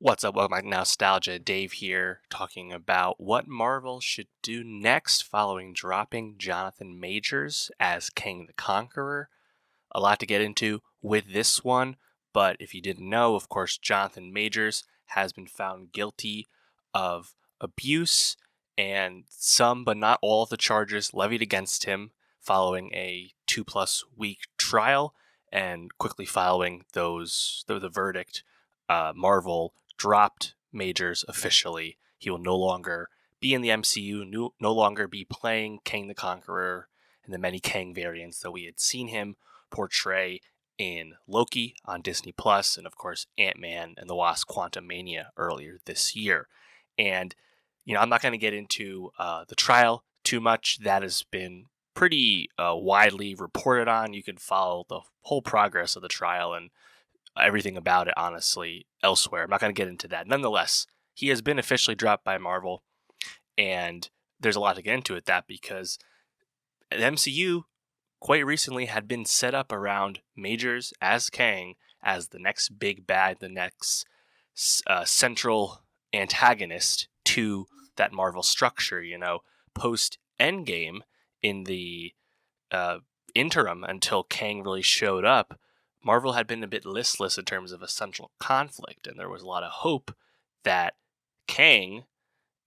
What's up? Welcome back to Nowstalgia. Dave here, talking about what Marvel should do next following dropping Jonathan Majors as Kang the Conqueror. A lot to get into with this one, but if you didn't know, of course, Jonathan Majors has been found guilty of abuse and some, but not all of the charges levied against him following a 2+ week trial, and quickly following the verdict, Marvel dropped Majors officially. He will no longer be in the MCU, no longer be playing Kang the Conqueror and the many Kang variants that we had seen him portray in Loki on Disney Plus, and of course Ant-Man and the Wasp: Quantumania earlier this year. And I'm not going to get into the trial too much. That has been pretty widely reported on. You can follow the whole progress of the trial and everything about it, honestly, elsewhere. I'm not going to get into that. Nonetheless, he has been officially dropped by Marvel, and there's a lot to get into with that because the MCU quite recently had been set up around Majors as Kang as the next big bad, the next central antagonist to that Marvel structure. Post Endgame, in the interim until Kang really showed up, Marvel had been a bit listless in terms of a central conflict, and there was a lot of hope that Kang,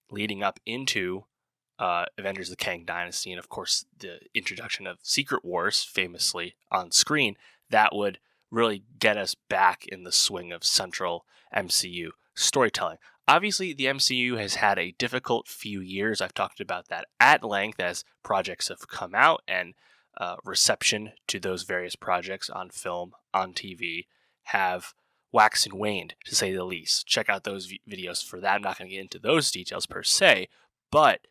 leading up into Avengers: The Kang Dynasty, and of course the introduction of Secret Wars, famously on screen, that would really get us back in the swing of central MCU storytelling. Obviously, the MCU has had a difficult few years. I've talked about that at length as projects have come out, and reception to those various projects on film, on TV, have waxed and waned, to say the least. Check out those videos for that. I'm not going to get into those details per se, but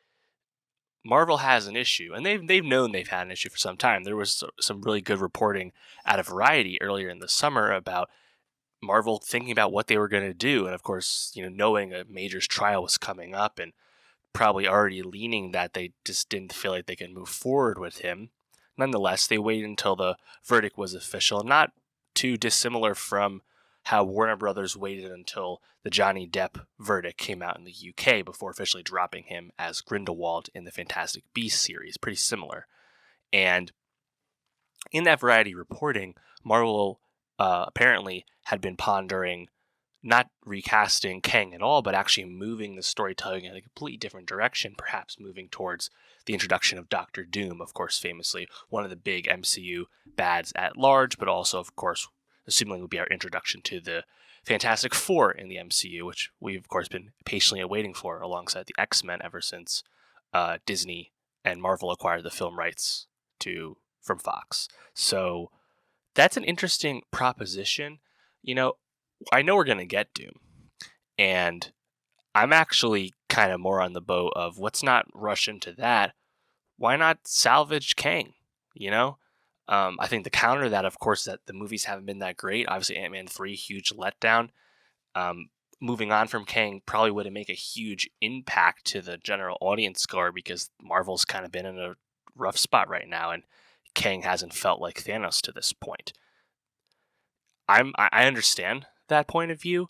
Marvel has an issue, and they've known they've had an issue for some time. There was some really good reporting out of Variety earlier in the summer about Marvel thinking about what they were going to do, and of course, knowing a Major's trial was coming up, and probably already leaning that they just didn't feel like they could move forward with him. Nonetheless, they waited until the verdict was official, not too dissimilar from how Warner Brothers waited until the Johnny Depp verdict came out in the UK before officially dropping him as Grindelwald in the Fantastic Beasts series. Pretty similar. And in that Variety reporting, Marvel apparently had been pondering not recasting Kang at all, but actually moving the storytelling in a completely different direction, perhaps moving towards the introduction of Doctor Doom, of course, famously one of the big MCU bads at large, but also, of course, assuming would be our introduction to the Fantastic Four in the MCU, which we've, of course, been patiently awaiting for alongside the X-Men ever since Disney and Marvel acquired the film rights from Fox. So that's an interesting proposition. I know we're going to get Doom, and I'm actually kind of more on the boat of let's not rush into that. Why not salvage Kang? I think the counter to that, of course, that the movies haven't been that great. Obviously, Ant-Man 3, huge letdown. Moving on from Kang probably wouldn't make a huge impact to the general audience score because Marvel's kind of been in a rough spot right now, and Kang hasn't felt like Thanos to this point. I understand that point of view,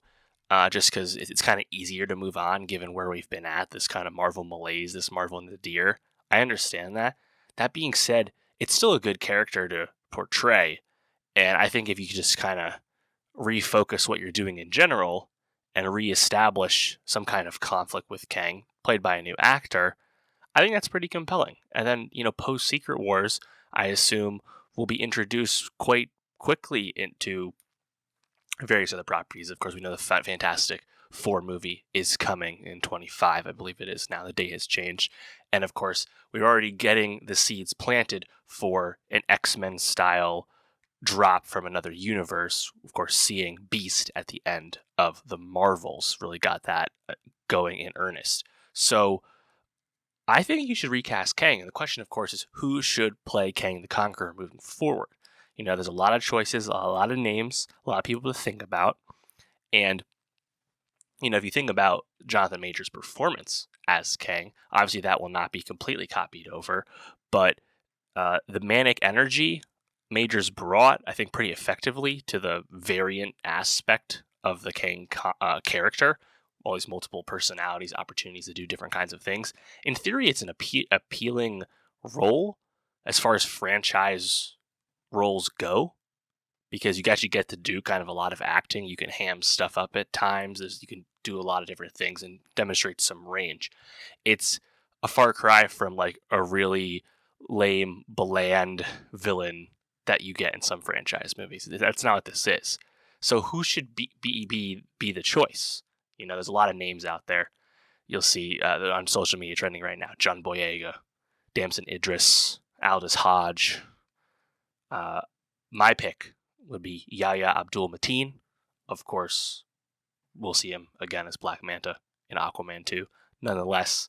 just because it's kind of easier to move on given where we've been at, this kind of Marvel malaise, this Marvel nadir. I understand that. That being said, it's still a good character to portray, and I think if you just kind of refocus what you're doing in general and reestablish some kind of conflict with Kang, played by a new actor, I think that's pretty compelling. And then, post Secret Wars, I assume will be introduced quite quickly into various other properties. Of course, we know the Fantastic Four movie is coming in 25, I believe it is now. The date has changed. And of course, we're already getting the seeds planted for an X-Men style drop from another universe. Of course, seeing Beast at the end of the Marvels really got that going in earnest. So I think you should recast Kang. And the question, of course, is who should play Kang the Conqueror moving forward? There's a lot of choices, a lot of names, a lot of people to think about. And, if you think about Jonathan Majors' performance as Kang, obviously that will not be completely copied over. But the manic energy Majors brought, I think, pretty effectively to the variant aspect of the Kang character, all these multiple personalities, opportunities to do different kinds of things. In theory, it's an appealing role as far as franchise roles go, because you actually get to do kind of a lot of acting. You can ham stuff up at times. You can do a lot of different things and demonstrate some range. It's a far cry from like a really lame, bland villain that you get in some franchise movies. That's not what this is. So who should be the choice? There's a lot of names out there. You'll see on social media trending right now: John Boyega, Damson Idris, Aldous Hodge. My pick would be Yahya Abdul-Mateen. Of course, we'll see him again as Black Manta in Aquaman 2. Nonetheless,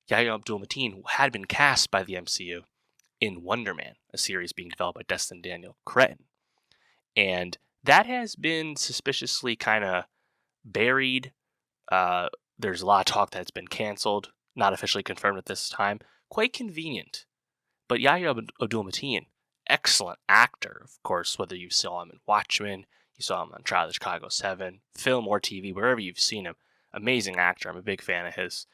Yahya Abdul-Mateen had been cast by the MCU in Wonder Man, a series being developed by Destin Daniel Cretton. And that has been suspiciously kind of buried. There's a lot of talk that it's been canceled, not officially confirmed at this time. Quite convenient. But Yahya Abdul-Mateen, excellent actor, of course, whether you saw him in Watchmen, you saw him on Trial of Chicago 7, film or TV, wherever you've seen him. Amazing actor. I'm a big fan of his.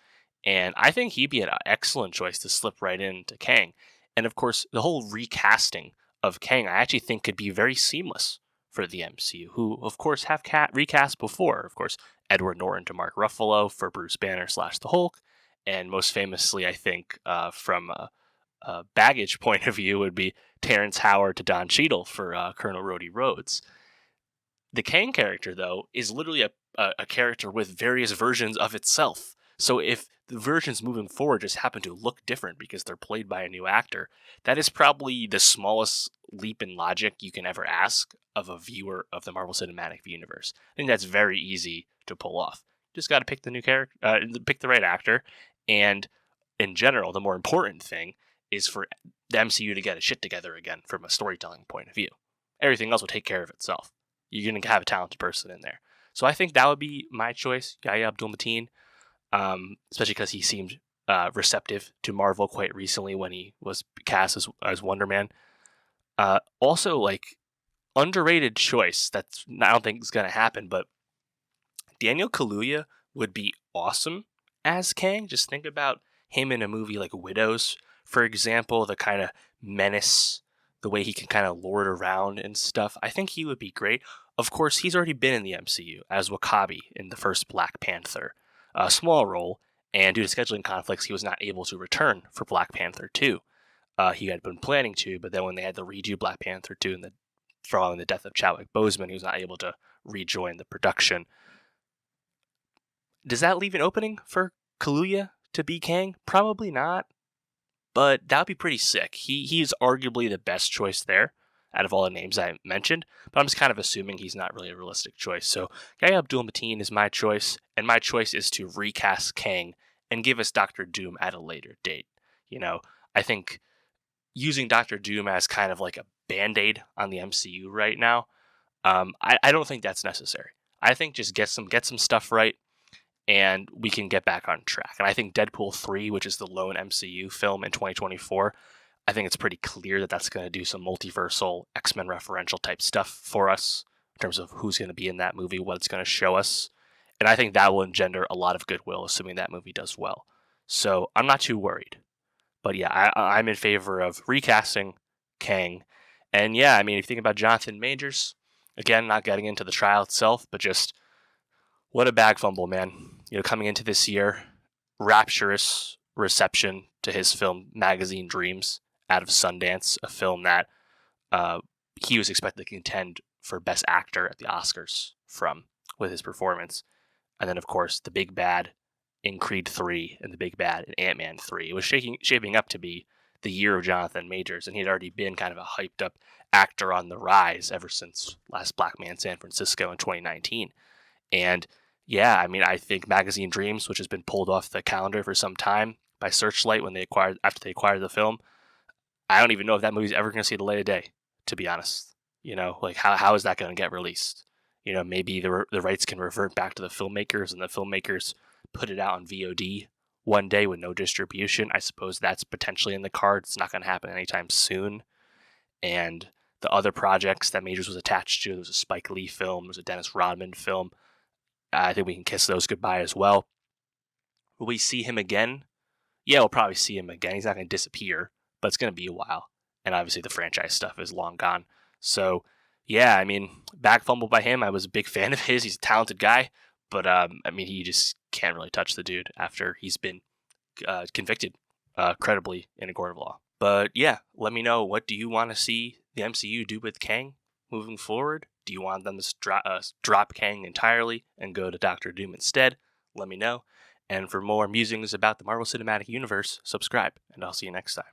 And I think he'd be an excellent choice to slip right into Kang. And of course, the whole recasting of Kang, I actually think could be very seamless for the MCU, who, of course, have recast before. Of course, Edward Norton to Mark Ruffalo for Bruce Banner / the Hulk. And most famously, I think, from a baggage point of view, would be Terrence Howard to Don Cheadle for Colonel Rhodey Rhodes. The Kang character, though, is literally a character with various versions of itself. So if the versions moving forward just happen to look different because they're played by a new actor, that is probably the smallest leap in logic you can ever ask of a viewer of the Marvel Cinematic Universe. I think that's very easy to pull off. You just got to pick the new character, pick the right actor, and in general, the more important thing is for the MCU to get its shit together again from a storytelling point of view. Everything else will take care of itself. You're going to have a talented person in there. So I think that would be my choice, Yahya Abdul-Mateen, especially because he seemed receptive to Marvel quite recently when he was cast as Wonder Man. Also, like, underrated choice that's I don't think is going to happen, but Daniel Kaluuya would be awesome as Kang. Just think about him in a movie like Widows, for example, the kind of menace, the way he can kind of lord around and stuff. I think he would be great. Of course, he's already been in the MCU as W'Kabi in the first Black Panther. A small role, and due to scheduling conflicts, he was not able to return for Black Panther 2. He had been planning to, but then when they had to redo Black Panther 2 following the death of Chadwick Boseman, he was not able to rejoin the production. Does that leave an opening for Kaluuya to be Kang? Probably not, but that would be pretty sick. He's arguably the best choice there out of all the names I mentioned, but I'm just kind of assuming he's not really a realistic choice. So Yahya Abdul-Mateen is my choice, and my choice is to recast Kang and give us Doctor Doom at a later date. I think using Doctor Doom as kind of like a Band-Aid on the MCU right now, I don't think that's necessary. I think just get some stuff right, and we can get back on track. And I think Deadpool 3, which is the lone MCU film in 2024, I think it's pretty clear that that's going to do some multiversal X-Men referential type stuff for us in terms of who's going to be in that movie, what it's going to show us. And I think that will engender a lot of goodwill, assuming that movie does well. So I'm not too worried. But yeah, I'm in favor of recasting Kang. And yeah, I mean, if you think about Jonathan Majors, again, not getting into the trial itself, but just what a bag fumble, man. Coming into this year, rapturous reception to his film Magazine Dreams out of Sundance, a film that he was expected to contend for Best Actor at the Oscars with his performance. And then, of course, the big bad in Creed 3 and the big bad in Ant-Man 3. It was shaping up to be the year of Jonathan Majors, and he had already been kind of a hyped-up actor on the rise ever since Last Black Man San Francisco in 2019. And yeah, I mean, I think Magazine Dreams, which has been pulled off the calendar for some time by Searchlight after they acquired the film, I don't even know if that movie's ever going to see the light of day, to be honest. Like how is that going to get released? Maybe the rights can revert back to the filmmakers, and the filmmakers put it out on VOD one day with no distribution. I suppose that's potentially in the cards. It's not going to happen anytime soon. And the other projects that Majors was attached to, there was a Spike Lee film, there was a Dennis Rodman film. I think we can kiss those goodbye as well. Will we see him again? Yeah, we'll probably see him again. He's not going to disappear, but it's going to be a while. And obviously, the franchise stuff is long gone. So, yeah, I mean, back fumble by him. I was a big fan of his. He's a talented guy, but I mean, he just can't really touch the dude after he's been convicted credibly in a court of law. But yeah, let me know, what do you want to see the MCU do with Kang moving forward? Do you want them to drop Kang entirely and go to Doctor Doom instead? Let me know. And for more musings about the Marvel Cinematic Universe, subscribe, and I'll see you next time.